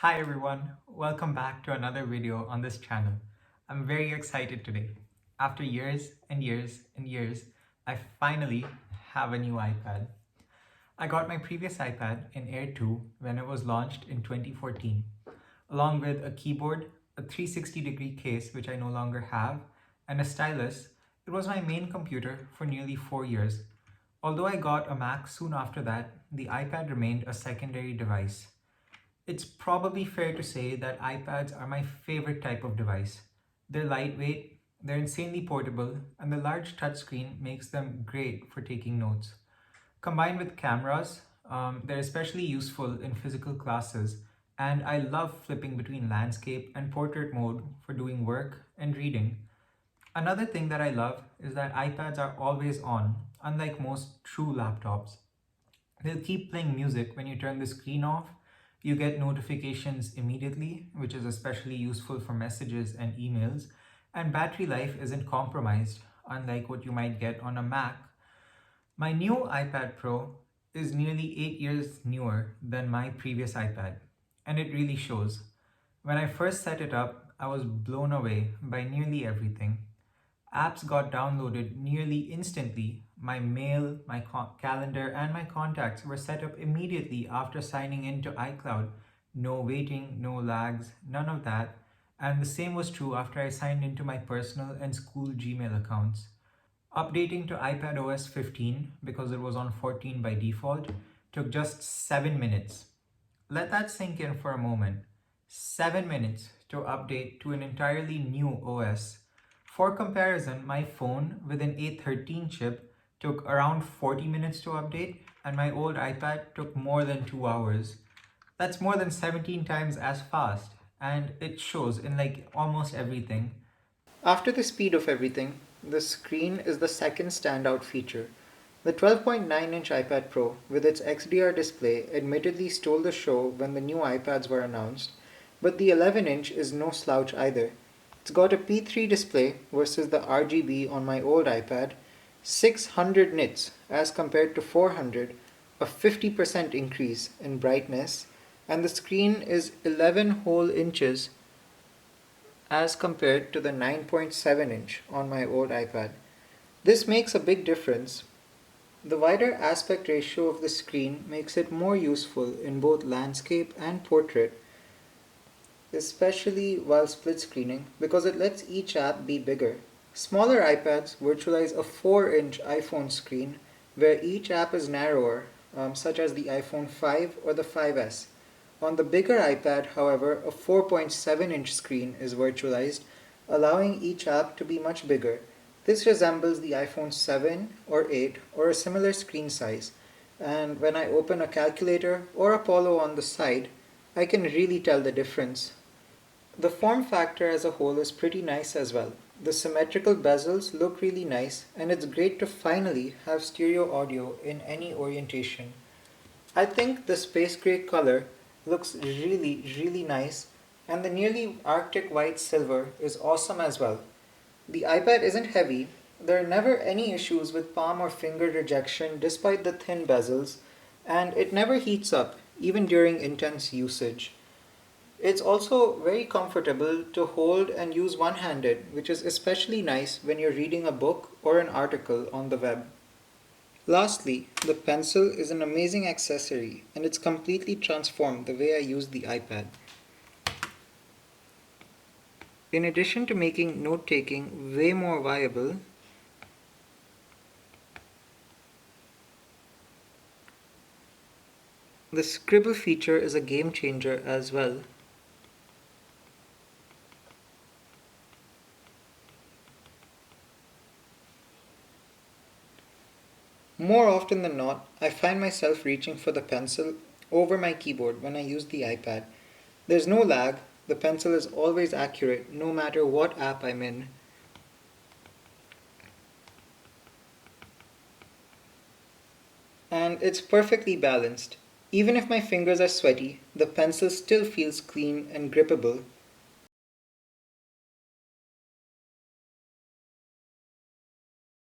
Hi everyone, welcome back to another video on this channel. I'm very excited today. After years and years and years, I finally have a new iPad. I got my previous iPad in Air 2 when it was launched in 2014, along with a keyboard, a 360-degree case which I no longer have, and a stylus. It was my main computer for nearly 4 years. Although I got a Mac soon after that, the iPad remained a secondary device. It's probably fair to say that iPads are my favorite type of device. They're lightweight, they're insanely portable, and the large touchscreen makes them great for taking notes. Combined with cameras, they're especially useful in physical classes, and I love flipping between landscape and portrait mode for doing work and reading. Another thing that I love is that iPads are always on, unlike most true laptops. They'll keep playing music when you turn the screen off. You get notifications immediately, which is especially useful for messages and emails. And battery life isn't compromised, unlike what you might get on a Mac. My new iPad Pro is nearly 8 years newer than my previous iPad, and it really shows. When I first set it up, I was blown away by nearly everything. Apps got downloaded nearly instantly. My mail, my calendar, and my contacts were set up immediately after signing into iCloud. No waiting, no lags, none of that. And the same was true after I signed into my personal and school Gmail accounts. Updating to iPadOS 15, because it was on 14 by default, took just 7 minutes. Let that sink in for a moment. 7 minutes to update to an entirely new OS. For comparison, my phone with an A13 chip took around 40 minutes to update, and my old iPad took more than 2 hours. That's more than 17 times as fast, and it shows in like almost everything. After the speed of everything, the screen is the second standout feature. The 12.9-inch iPad Pro with its XDR display admittedly stole the show when the new iPads were announced, but the 11-inch is no slouch either. It's got a P3 display versus the RGB on my old iPad, 600 nits as compared to 400, a 50% increase in brightness, and the screen is 11 whole inches as compared to the 9.7 inch on my old iPad. This makes a big difference. The wider aspect ratio of the screen makes it more useful in both landscape and portrait, especially while split screening, because it lets each app be bigger. Smaller iPads virtualize a 4-inch iPhone screen where each app is narrower, such as the iPhone 5 or the 5S. On the bigger iPad, however, a 4.7-inch screen is virtualized, allowing each app to be much bigger. This resembles the iPhone 7 or 8 or a similar screen size, and when I open a calculator or Apollo on the side, I can really tell the difference. The form factor as a whole is pretty nice as well. The symmetrical bezels look really nice, and it's great to finally have stereo audio in any orientation. I think the space gray color looks really nice, and the nearly arctic white silver is awesome as well. The iPad isn't heavy. There are never any issues with palm or finger rejection despite the thin bezels, and it never heats up, even during intense usage. It's also very comfortable to hold and use one-handed, which is especially nice when you're reading a book or an article on the web. Lastly, the pencil is an amazing accessory, and it's completely transformed the way I use the iPad. In addition to making note-taking way more viable, the scribble feature is a game changer as well. More often than not, I find myself reaching for the pencil over my keyboard when I use the iPad. There's no lag, the pencil is always accurate no matter what app I'm in. And it's perfectly balanced. Even if my fingers are sweaty, the pencil still feels clean and grippable,